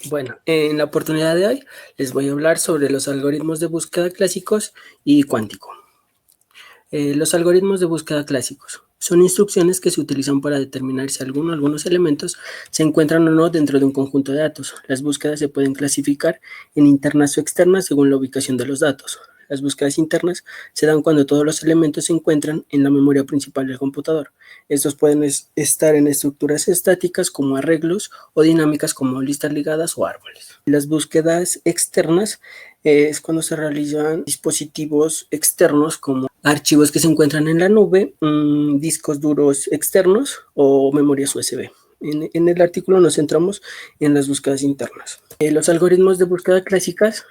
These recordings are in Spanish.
Bueno, en la oportunidad de hoy les voy a hablar sobre los algoritmos de búsqueda clásicos y cuántico. Los algoritmos de búsqueda clásicos son instrucciones que se utilizan para determinar si algunos elementos se encuentran o no dentro de un conjunto de datos. Las búsquedas se pueden clasificar en internas o externas según la ubicación de los datos. Las búsquedas internas se dan cuando todos los elementos se encuentran en la memoria principal del computador. Estos pueden estar en estructuras estáticas como arreglos o dinámicas como listas ligadas o árboles. Las búsquedas externas es cuando se realizan dispositivos externos como archivos que se encuentran en la nube, discos duros externos o memorias USB. En el artículo nos centramos en las búsquedas internas. Los algoritmos de búsqueda clásicas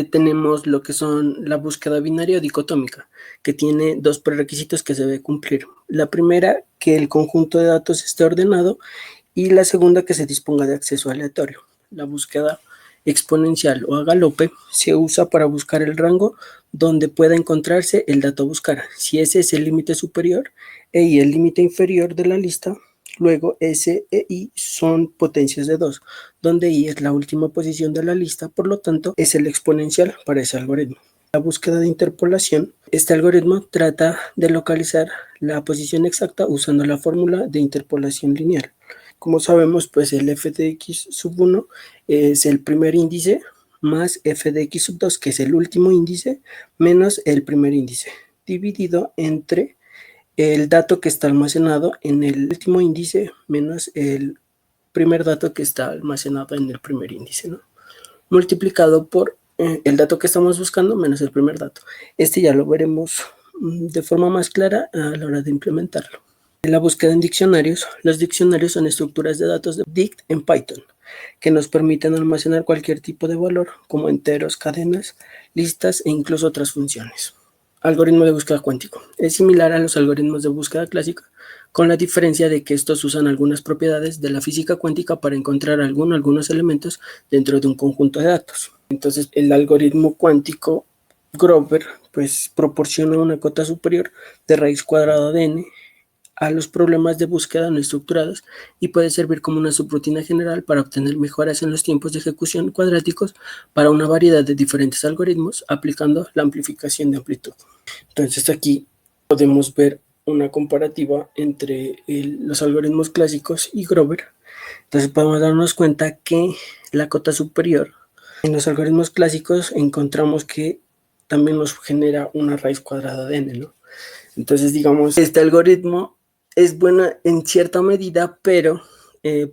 tenemos lo que son la búsqueda binaria o dicotómica, que tiene dos prerequisitos que se debe cumplir. La primera, que el conjunto de datos esté ordenado, y la segunda, que se disponga de acceso aleatorio. La búsqueda exponencial o a galope se usa para buscar el rango donde pueda encontrarse el dato a buscar. Si ese es el límite superior y el límite inferior de la lista, luego S e I son potencias de 2, donde I es la última posición de la lista, por lo tanto es el exponencial para ese algoritmo. La búsqueda de interpolación, este algoritmo trata de localizar la posición exacta usando la fórmula de interpolación lineal. Como sabemos, pues el f de x sub 1 es el primer índice más f de x sub 2, que es el último índice, menos el primer índice, dividido entre el dato que está almacenado en el último índice menos el primer dato que está almacenado en el primer índice, ¿no? Multiplicado por el dato que estamos buscando menos el primer dato. Este ya lo veremos de forma más clara a la hora de implementarlo. En la búsqueda en diccionarios, los diccionarios son estructuras de datos de dict en Python que nos permiten almacenar cualquier tipo de valor, como enteros, cadenas, listas e incluso otras funciones. Algoritmo de búsqueda cuántico. Es similar a los algoritmos de búsqueda clásica, con la diferencia de que estos usan algunas propiedades de la física cuántica para encontrar algunos elementos dentro de un conjunto de datos. Entonces, el algoritmo cuántico Grover pues proporciona una cota superior de raíz cuadrada de n a los problemas de búsqueda no estructurados y puede servir como una subrutina general para obtener mejoras en los tiempos de ejecución cuadráticos para una variedad de diferentes algoritmos aplicando la amplificación de amplitud. Entonces aquí podemos ver una comparativa entre los algoritmos clásicos y Grover. Entonces podemos darnos cuenta que la cota superior en los algoritmos clásicos encontramos que también nos genera una raíz cuadrada de n, ¿no? Entonces, digamos, este algoritmo es bueno en cierta medida, pero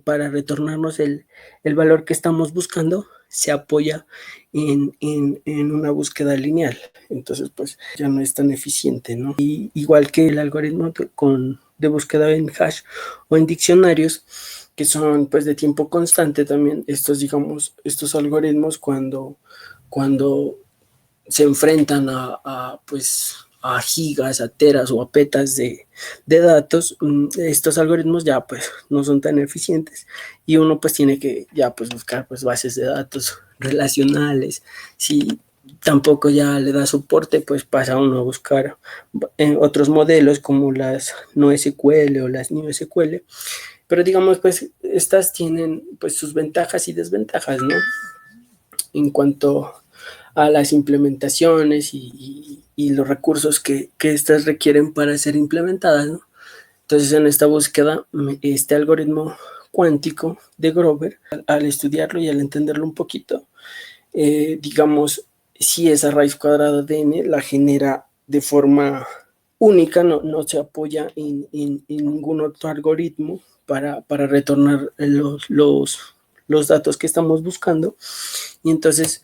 para retornarnos el valor que estamos buscando, se apoya en una búsqueda lineal. Entonces, pues ya no es tan eficiente, ¿no? Y igual que el algoritmo de búsqueda en hash o en diccionarios, que son pues de tiempo constante también, estos algoritmos cuando se enfrentan pues a gigas, a teras o a petas de datos, estos algoritmos ya pues no son tan eficientes y uno pues tiene que ya pues buscar pues bases de datos relacionales. Si tampoco ya le da soporte, pues pasa uno a buscar otros modelos como las NoSQL o las NewSQL, pero digamos pues estas tienen pues sus ventajas y desventajas, ¿no? En cuanto a las implementaciones y los recursos que estas requieren para ser implementadas, ¿no? Entonces, en esta búsqueda, este algoritmo cuántico de Grover, al estudiarlo y al entenderlo un poquito, digamos, si esa raíz cuadrada de n la genera de forma única, no se apoya en ningún otro algoritmo para retornar los datos que estamos buscando. Y entonces,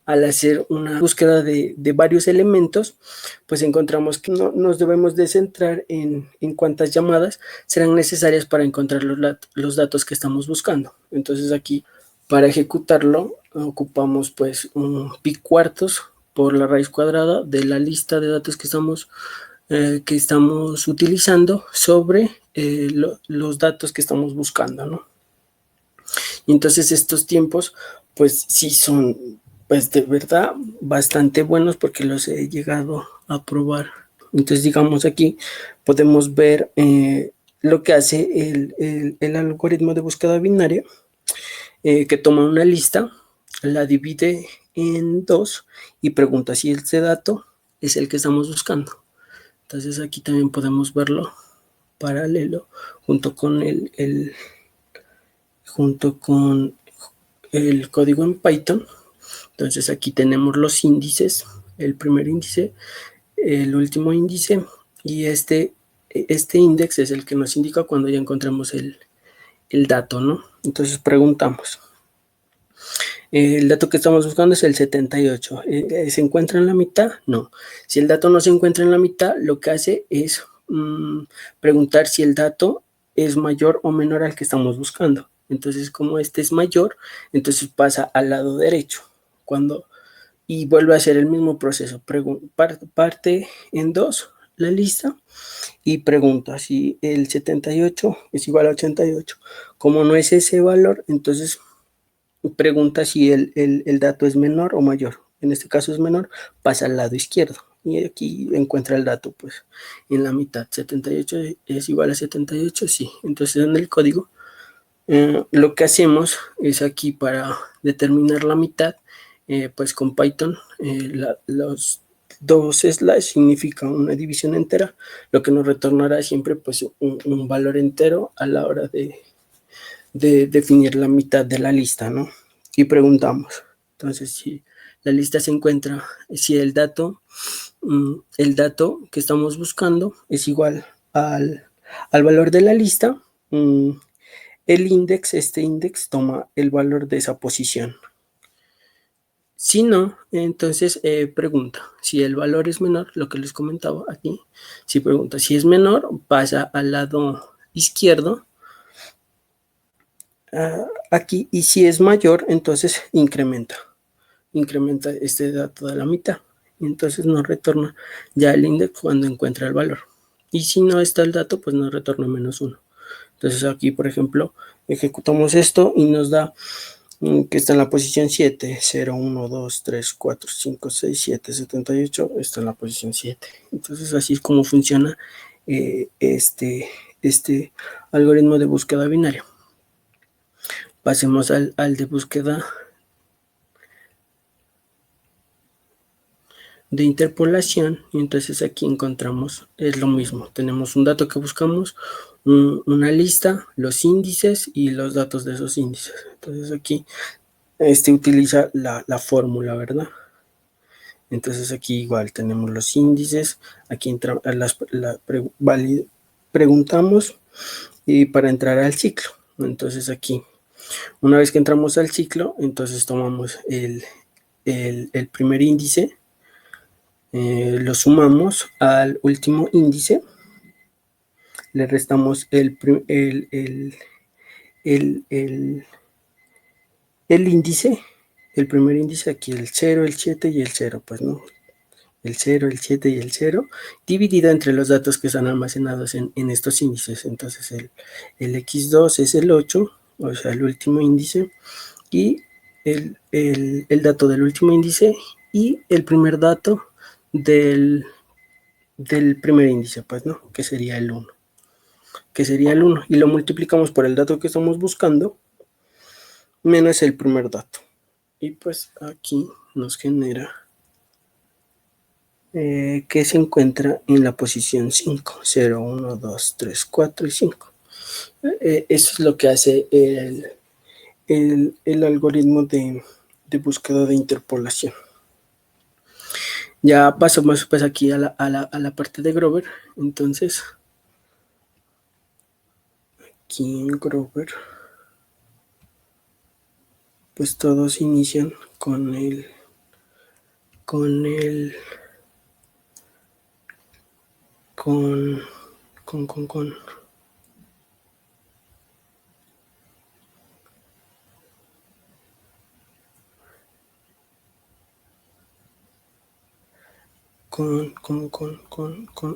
al hacer una búsqueda de varios elementos, pues encontramos que nos debemos de centrar en cuántas llamadas serán necesarias para encontrar los datos que estamos buscando. Entonces aquí, para ejecutarlo, ocupamos pues un pi cuartos por la raíz cuadrada de la lista de datos que estamos utilizando sobre los datos que estamos buscando, ¿no? Y entonces estos tiempos pues sí son pues de verdad bastante buenos porque los he llegado a probar. Entonces digamos aquí podemos ver lo que hace el algoritmo de búsqueda binaria. que toma una lista, la divide en dos y pregunta si este dato es el que estamos buscando. Entonces aquí también podemos verlo paralelo junto con el código en Python. Entonces aquí tenemos los índices, el primer índice, el último índice, y este índice es el que nos indica cuando ya encontramos el dato, ¿no? Entonces preguntamos. El dato que estamos buscando es el 78. ¿Se encuentra en la mitad? No. Si el dato no se encuentra en la mitad, lo que hace es preguntar si el dato es mayor o menor al que estamos buscando. Entonces, como este es mayor, entonces pasa al lado derecho. Y vuelve a hacer el mismo proceso. Parte en dos la lista y pregunta si el 78 es igual a 88. Como no es ese valor, entonces pregunta si el dato es menor o mayor. En este caso es menor, pasa al lado izquierdo. Y aquí encuentra el dato, pues, en la mitad. 78 es igual a 78, sí. Entonces, en el código, lo que hacemos es aquí para determinar la mitad, pues con Python, los dos slash significa una división entera, lo que nos retornará siempre, pues, un valor entero a la hora de definir la mitad de la lista, ¿no? Y preguntamos. Entonces, si la lista se encuentra, si el dato que estamos buscando es igual al valor de la lista, este índice toma el valor de esa posición. Si no, entonces pregunta si el valor es menor, lo que les comentaba aquí. Si pregunta si es menor, pasa al lado izquierdo aquí, y si es mayor, entonces incrementa este dato de la mitad. Entonces nos retorna ya el índice cuando encuentra el valor. Y si no está el dato, pues nos retorna -1. Entonces aquí, por ejemplo, ejecutamos esto y nos da que está en la posición 7, 0, 1, 2, 3, 4, 5, 6, 7, 78, está en la posición 7. Entonces así es como funciona este algoritmo de búsqueda binaria. Pasemos al de búsqueda de interpolación, y entonces aquí encontramos, es lo mismo, tenemos un dato que buscamos, una lista, los índices y los datos de esos índices. Entonces aquí utiliza la fórmula, ¿verdad? Entonces aquí igual tenemos los índices, aquí preguntamos y para entrar al ciclo. Entonces aquí, una vez que entramos al ciclo, entonces tomamos el primer índice, lo sumamos al último índice, le restamos el índice, el primer índice, aquí el 0, el 7 y el 0, pues no, el 0, el 7 y el 0, dividido entre los datos que están almacenados en estos índices. Entonces el x2 es el 8, o sea, el último índice, y el dato del último índice y el primer dato del primer índice, pues, ¿no? Que sería el 1. Y lo multiplicamos por el dato que estamos buscando menos el primer dato. Y pues aquí nos genera que se encuentra en la posición 5, 0, 1, 2, 3, 4 y 5. Eso es lo que hace el algoritmo de búsqueda de interpolación. Ya pasamos pues aquí a la parte de Grover. Entonces, aquí en Grover, pues todos inician con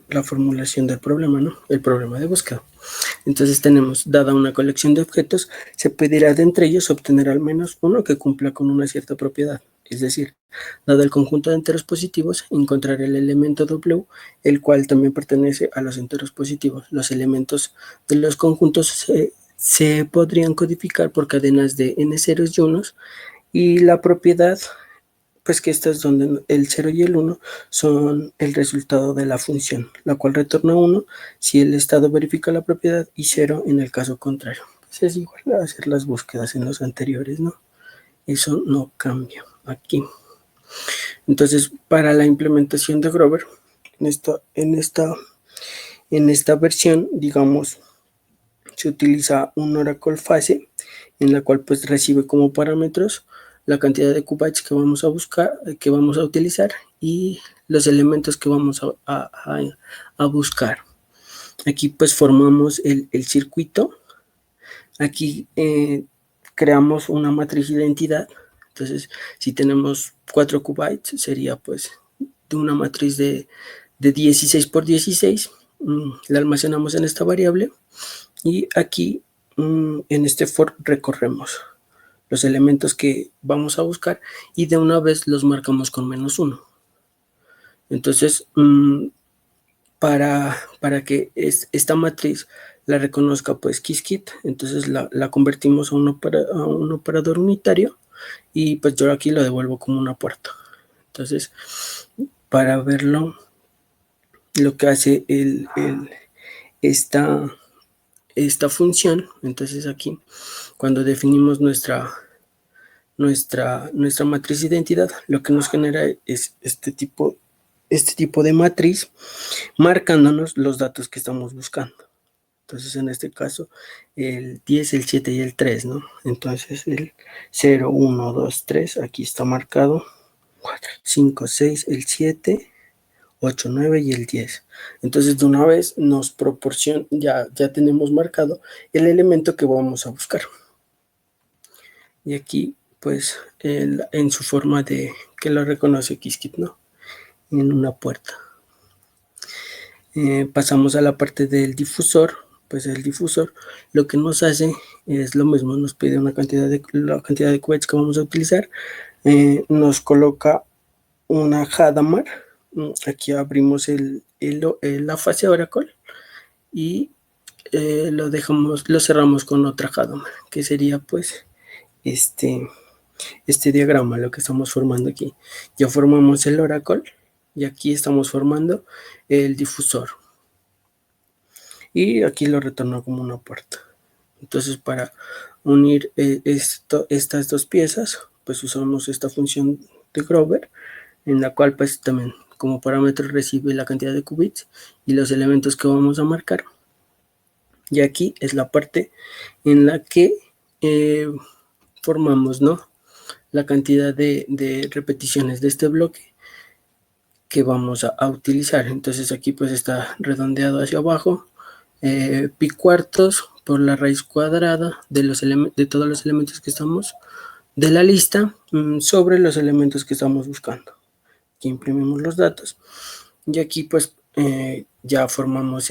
la formulación del problema, ¿no? El problema de búsqueda. Entonces tenemos, dada una colección de objetos, se pedirá de entre ellos obtener al menos uno que cumpla con una cierta propiedad. Es decir, dado el conjunto de enteros positivos, encontrar el elemento W, el cual también pertenece a los enteros positivos. Los elementos de los conjuntos se podrían codificar por cadenas de n ceros y unos, y la propiedad, pues que esta es donde el 0 y el 1 son el resultado de la función, la cual retorna 1 si el estado verifica la propiedad y 0 en el caso contrario. Pues es igual a hacer las búsquedas en los anteriores, ¿no? Eso no cambia aquí. Entonces, para la implementación de Grover, en esta versión, digamos, se utiliza un Oracle Phase, en la cual pues recibe como parámetros la cantidad de qubits que vamos a buscar, que vamos a utilizar, y los elementos que vamos a buscar. Aquí pues formamos el circuito. Aquí creamos una matriz de identidad. Entonces, si tenemos 4 qubits, sería pues de una matriz de 16 por 16. La almacenamos en esta variable. Y aquí, en este for, recorremos los elementos que vamos a buscar y de una vez los marcamos con -1. Entonces, para que esta matriz la reconozca pues Qiskit, entonces la convertimos a un operador unitario, y pues yo aquí lo devuelvo como una puerta. Entonces, para verlo, lo que hace esta función, entonces aquí, cuando definimos nuestra matriz de identidad, lo que nos genera es este tipo de matriz, marcándonos los datos que estamos buscando. Entonces, en este caso, el 10, el 7 y el 3, ¿no? Entonces, el 0, 1, 2, 3, aquí está marcado. 4, 5, 6, el 7, 8, 9 y el 10. Entonces, de una vez nos proporciona, ya tenemos marcado el elemento que vamos a buscar. Y aquí, pues, en su forma de que lo reconoce Qiskit, ¿no? En una puerta. Pasamos a la parte del difusor. Pues el difusor lo que nos hace es lo mismo, nos pide la cantidad de qubits que vamos a utilizar, nos coloca una Hadamard. Aquí abrimos la fase Oracle y lo cerramos con otra Hadamard, que sería pues este diagrama, lo que estamos formando aquí. Ya formamos el Oracle y aquí estamos formando el difusor. Y aquí lo retorno como una puerta. Entonces, para unir estas dos piezas, pues usamos esta función de Grover, en la cual pues también como parámetro recibe la cantidad de qubits y los elementos que vamos a marcar. Y aquí es la parte en la que formamos, ¿no?, la cantidad de repeticiones de este bloque que vamos a utilizar. Entonces aquí pues está redondeado hacia abajo, pi cuartos por la raíz cuadrada de todos los elementos que estamos de la lista, sobre los elementos que estamos buscando. Aquí imprimimos los datos y aquí pues ya formamos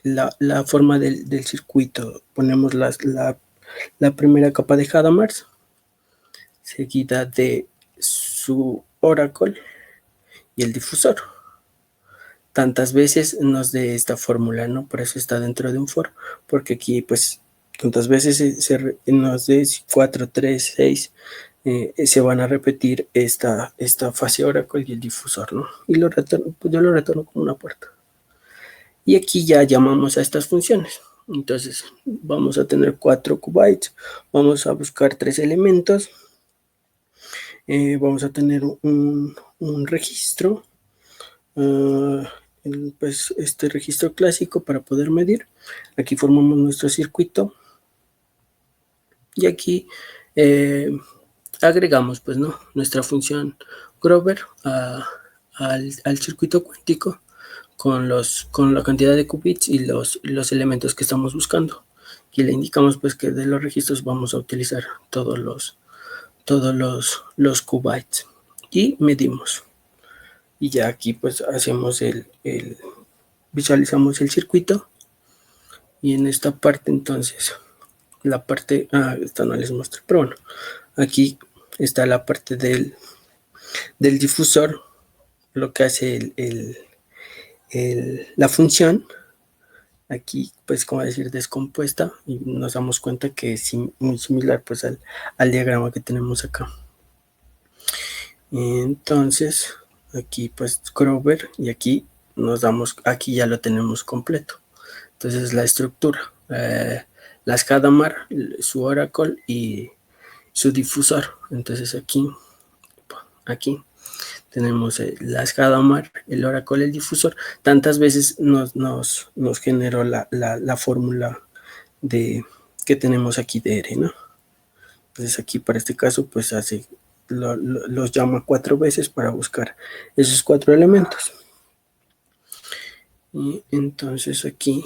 la forma del circuito. Ponemos la primera capa de Hadamard, seguida de su Oracle y el difusor. Tantas veces nos dé esta fórmula, ¿no? Por eso está dentro de un for, porque aquí pues tantas veces nos dé 4, 3, 6, se van a repetir esta fase Oracle y el difusor, ¿no? Y pues yo lo retorno como una puerta. Y aquí ya llamamos a estas funciones. Entonces vamos a tener 4 qubits, vamos a buscar 3 elementos, vamos a tener un registro, pues este registro clásico para poder medir. Aquí formamos nuestro circuito y aquí agregamos pues, ¿no?, nuestra función Grover al circuito cuántico con la cantidad de qubits y los elementos que estamos buscando. Aquí le indicamos pues que de los registros vamos a utilizar todos los qubits y medimos. Y ya aquí pues hacemos visualizamos el circuito, y en esta parte entonces la parte, esta no les muestro, pero bueno, aquí está la parte del difusor, lo que hace la función, aquí, pues, como decir, descompuesta, y nos damos cuenta que es muy similar, pues, al diagrama que tenemos acá. Entonces, aquí, pues, Grover, y aquí aquí ya lo tenemos completo. Entonces, la estructura, las Hadamard, su Oracle y su difusor. Entonces, aquí tenemos las Hadamard, el Oracle, el difusor. Tantas veces nos generó la fórmula que tenemos aquí de R, ¿no? Entonces aquí para este caso pues los llama 4 veces para buscar esos 4 elementos. Y entonces aquí,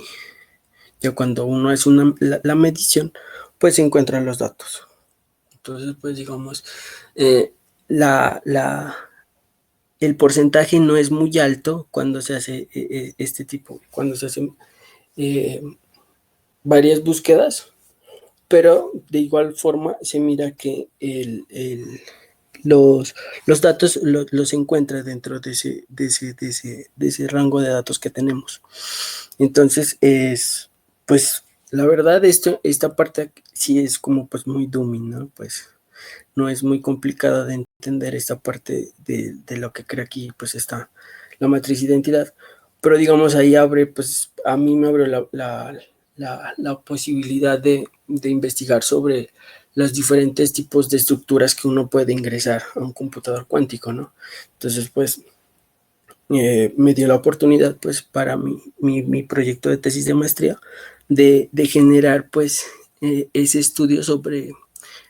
ya cuando uno hace la medición, pues se encuentran los datos. Entonces, pues digamos, el porcentaje no es muy alto cuando se hace cuando se hacen varias búsquedas, pero de igual forma se mira que los datos los encuentra dentro de ese rango de datos que tenemos. Entonces, pues, la verdad, esta parte sí es como pues muy dummy, ¿no? Pues no es muy complicada de entender esta parte de lo que crea aquí, pues está la matriz de identidad, pero digamos ahí pues a mí me abre la posibilidad de investigar sobre los diferentes tipos de estructuras que uno puede ingresar a un computador cuántico, ¿no? Entonces, pues, me dio la oportunidad, pues, para mi proyecto de tesis de maestría, de generar, pues, ese estudio sobre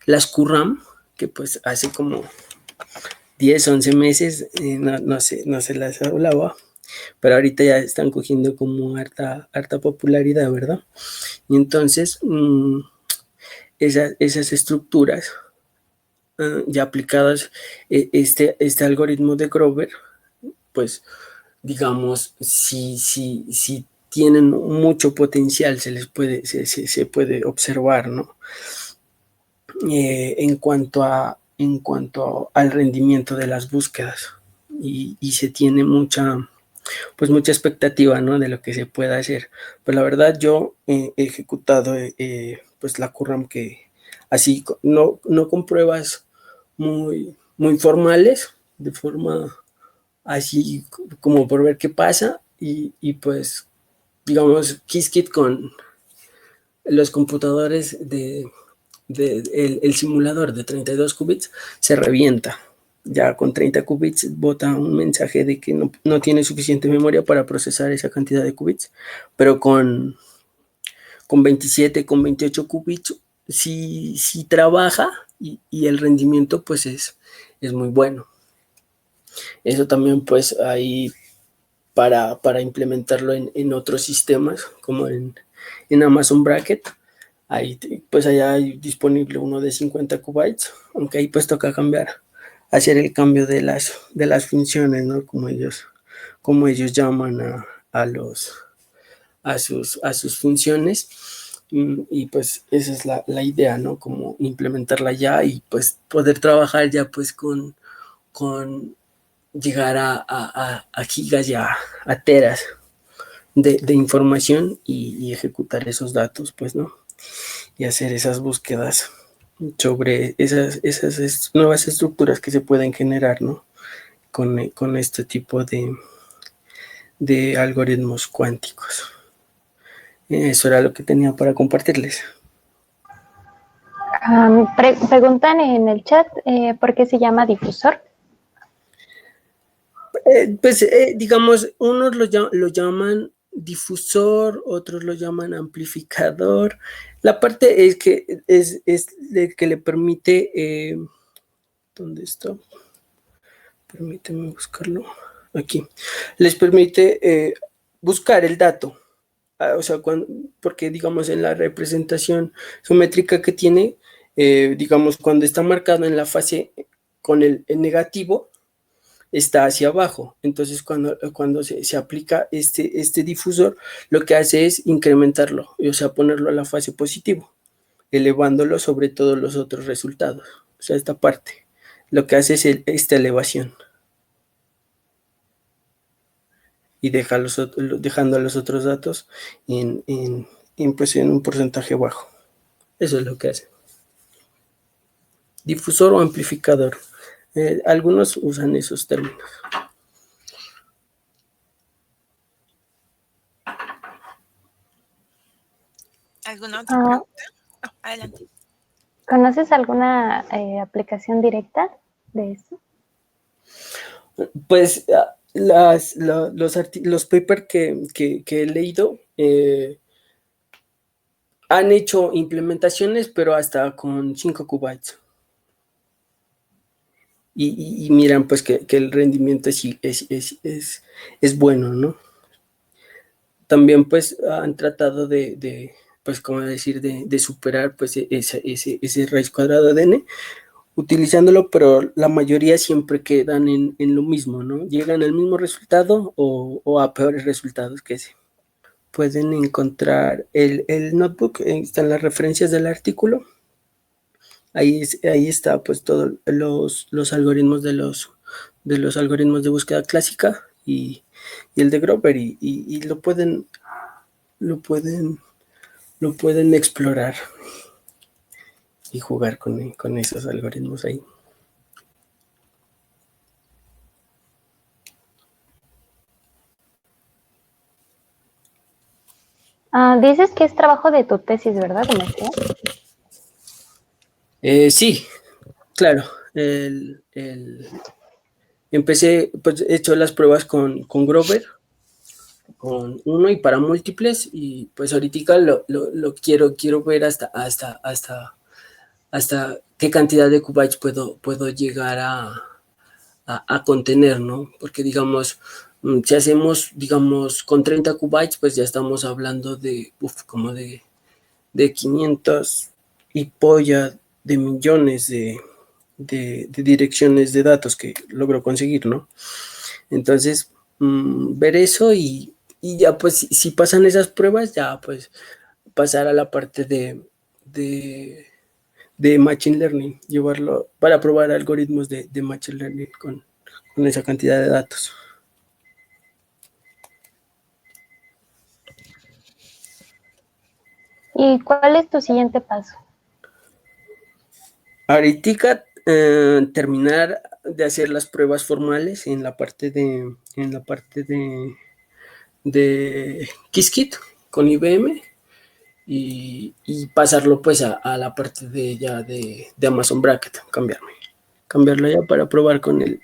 las QRAM, que pues hace como 10, 11 meses, no se las hablaba, pero ahorita ya están cogiendo como harta popularidad, ¿verdad? Y entonces, esas estructuras ya aplicadas, este algoritmo de Grover, pues digamos, si tienen mucho potencial, se puede observar, ¿no? En cuanto al rendimiento de las búsquedas, y se tiene mucha expectativa, ¿no? De lo que se pueda hacer. Pues la verdad yo he ejecutado pues la QRAM, que así no con pruebas muy formales, de forma así como por ver qué pasa, y pues digamos Qiskit con los computadores el simulador de 32 qubits se revienta. Ya con 30 qubits bota un mensaje de que no tiene suficiente memoria para procesar esa cantidad de qubits, pero con 27, con 28 qubits sí trabaja, y el rendimiento pues es muy bueno. Eso también pues ahí para implementarlo en otros sistemas, como en Amazon Bracket. Ahí pues allá hay disponible uno de 50 qubits, aunque ahí pues toca hacer el cambio de las funciones, ¿no? Como ellos llaman a sus funciones, y pues esa es la idea, ¿no? Como implementarla ya y pues poder trabajar ya pues con llegar a gigas y a teras de información, y ejecutar esos datos, pues, ¿no? Y hacer esas búsquedas sobre esas nuevas estructuras que se pueden generar, ¿no? Con este tipo de algoritmos cuánticos. Eso era lo que tenía para compartirles. Preguntan en el chat por qué se llama difusor. Pues digamos, unos lo llaman difusor, otros lo llaman amplificador. La parte es que es el que le permite, ¿dónde está? Permíteme buscarlo. Aquí. Les permite buscar el dato. O sea, porque digamos en la representación geométrica que tiene, digamos, cuando está marcado en la fase con el negativo, está hacia abajo. Entonces, cuando se aplica este difusor, lo que hace es incrementarlo, o sea, ponerlo a la fase positivo, elevándolo sobre todos los otros resultados. O sea, esta parte, lo que hace es esta elevación. y dejando a los otros datos pues en un porcentaje bajo. Eso es lo que hace. Difusor o amplificador. Algunos usan esos términos. ¿Alguna otra pregunta? No, adelante. ¿Conoces alguna aplicación directa de eso? Pues los papers que he leído han hecho implementaciones, pero hasta con 5 QB. Y miran pues que el rendimiento es bueno, ¿no? También pues han tratado pues como decir, de superar pues ese raíz cuadrada de n, utilizándolo, pero la mayoría siempre quedan en lo mismo, ¿no? Llegan al mismo resultado o a peores resultados que ese. Pueden encontrar el notebook, están las referencias del artículo. Ahí está pues todos los algoritmos de los algoritmos de búsqueda clásica y el de Grover y lo pueden explorar y jugar con esos algoritmos ahí. Dices que es trabajo de tu tesis, ¿verdad? ¿De maestría? Sí, claro. Empecé, pues he hecho las pruebas con Grover, con uno y para múltiples, y pues ahorita lo quiero ver hasta qué cantidad de QBytes puedo llegar a contener, ¿no? Porque digamos, si hacemos, digamos, con 30 QBytes, pues ya estamos hablando de, como de 500 y polla de millones de direcciones de datos que logro conseguir, ¿no? Entonces, ver eso y ya pues si pasan esas pruebas, ya pues pasar a la parte de Machine Learning, llevarlo para probar algoritmos de Machine Learning con esa cantidad de datos. ¿Y cuál es tu siguiente paso? Ahorita terminar de hacer las pruebas formales en la parte de Qiskit con IBM y pasarlo pues a la parte de Amazon Bracket, cambiarlo ya para probar con el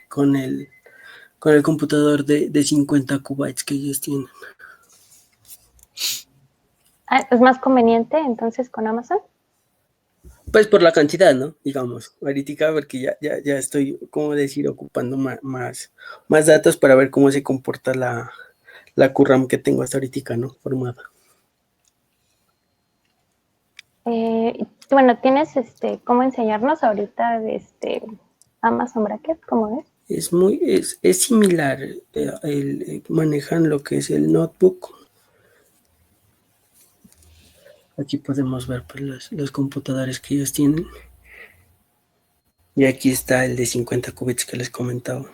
computador de 50 QB que ellos tienen. ¿Es más conveniente entonces con Amazon? Pues por la cantidad, ¿no? Digamos, ahorita porque ya estoy, como decir, ocupando más datos para ver cómo se comporta la QRAM que tengo hasta ahorita, ¿no? Formada. Bueno, ¿tienes cómo enseñarnos ahorita Amazon Bracket? ¿Cómo es? Es similar, manejan lo que es el notebook. Aquí podemos ver pues, los computadores que ellos tienen. Y aquí está el de 50 qubits que les comentaba.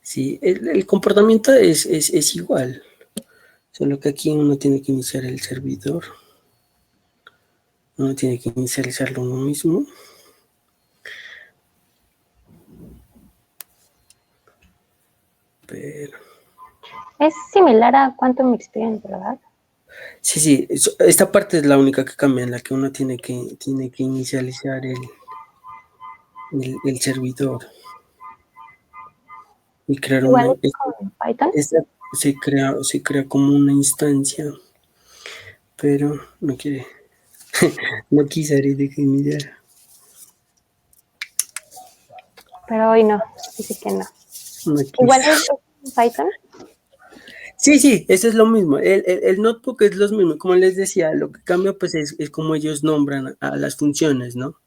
Sí, el comportamiento es igual. Solo que aquí uno tiene que iniciar el servidor. Uno tiene que inicializarlo uno mismo. Pero... Es similar a Quantum Experience, ¿verdad? Sí, esta parte es la única que cambia, en la que uno tiene que inicializar el servidor. Y crear Igual con Python. Se crea como una instancia, pero no quiere. No quise iniciar. Pero hoy no, dice que no. No Igual es Python. Sí, eso es lo mismo. El notebook es lo mismo. Como les decía, lo que cambia pues es como ellos nombran a las funciones, ¿no?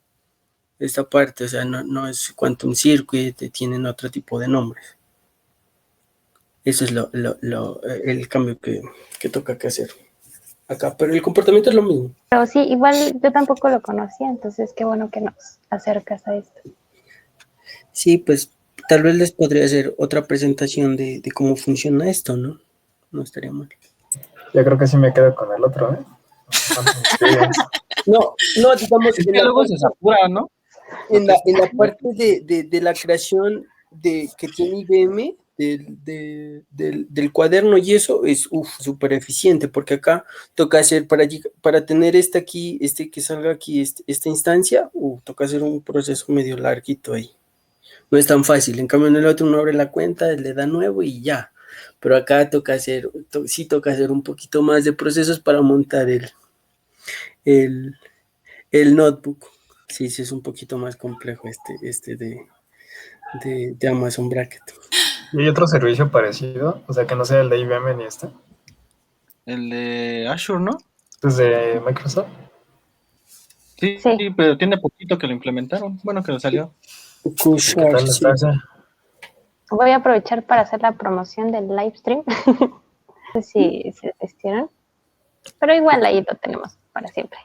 Esta parte, o sea, no es Quantum Circuit, tienen otro tipo de nombres. Eso es el cambio que toca que hacer acá, pero el comportamiento es lo mismo. Pero sí, igual yo tampoco lo conocía, entonces qué bueno que nos acercas a esto. Sí, pues Tal vez les podría hacer otra presentación de cómo funciona esto, ¿no? No estaría mal. Yo creo que sí me quedo con el otro, ¿eh? No, digamos, Es que luego se satura, ¿no? en la parte de la creación que tiene IBM, del cuaderno y eso, es súper eficiente, porque acá toca hacer, para tener aquí, que salga aquí, esta instancia, toca hacer un proceso medio larguito ahí. No es tan fácil. En cambio, en el otro uno abre la cuenta, le da nuevo y ya. Pero acá sí toca hacer un poquito más de procesos para montar el notebook. Sí, es un poquito más complejo de Amazon Bracket. ¿Y hay otro servicio parecido? O sea, que no sea el de IBM ni este. El de Azure, ¿no? ¿Desde Microsoft? Sí, Sí. pero tiene poquito que lo implementaron. Bueno, que lo salió. ¿Qué tal está ese? Voy a aprovechar para hacer la promoción del live stream. No sé si se gestionan, pero igual ahí lo tenemos para siempre.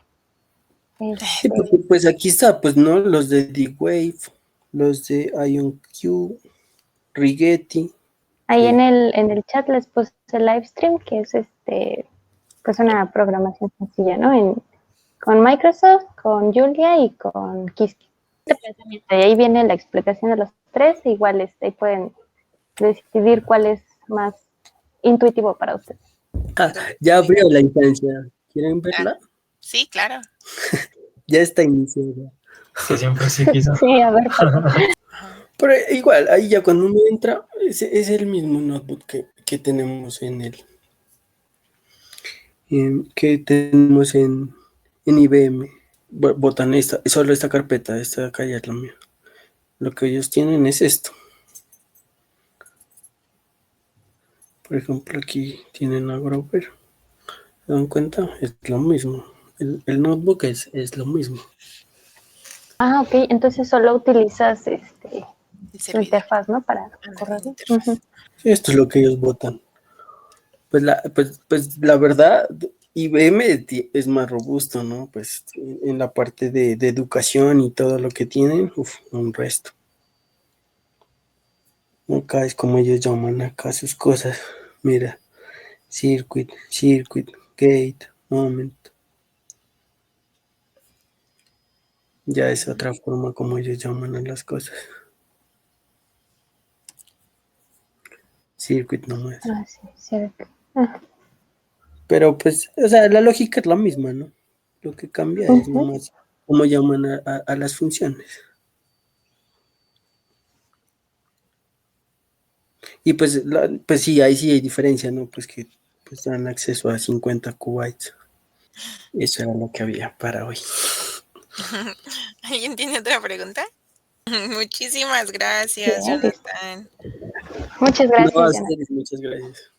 Sí, porque pues aquí está, pues, ¿no? Los de D-Wave, los de IonQ, Rigetti. Ahí en el chat les puse el live stream, que es pues una programación sencilla, ¿no? Con Microsoft, con Julia y con Qiskit. Y ahí viene la explicación de los tres, igual ahí pueden decidir cuál es más intuitivo para ustedes. Ya abrió la instancia. ¿Quieren verla? Sí, claro. Ya está iniciada. Que siempre sí quiso. Sí, a ver. Pero igual, ahí ya cuando uno entra, es el mismo notebook que tenemos que tenemos en IBM. Botan solo esta carpeta, esta de acá ya es la mía. Lo que ellos tienen es esto. Por ejemplo, aquí tienen a Grover. ¿Se dan cuenta? Es lo mismo. El notebook es lo mismo. Ah, ok. Entonces solo utilizas El la servidor. interfaz, ¿no? Para correrlo. Interfaz. Esto es lo que ellos votan. Pues la verdad, IBM es más robusto, ¿no? Pues en la parte de educación y todo lo que tienen, un resto. Acá es como ellos llaman acá sus cosas. Mira, circuit, gate, moment. Ya es otra forma como ellos llaman a las cosas. Circuit nomás. Ah, sí, circuit. Pero pues, o sea, la lógica es la misma, ¿no? Lo que cambia es nomás cómo llaman a las funciones. Y pues, pues sí, ahí sí hay diferencia, ¿no? Pues que pues dan acceso a 50 kubytes. Eso era lo que había para hoy. ¿Alguien tiene otra pregunta? Muchísimas gracias, Bien, Jonathan. Muchas No, a gracias, Jonathan. ustedes, muchas gracias.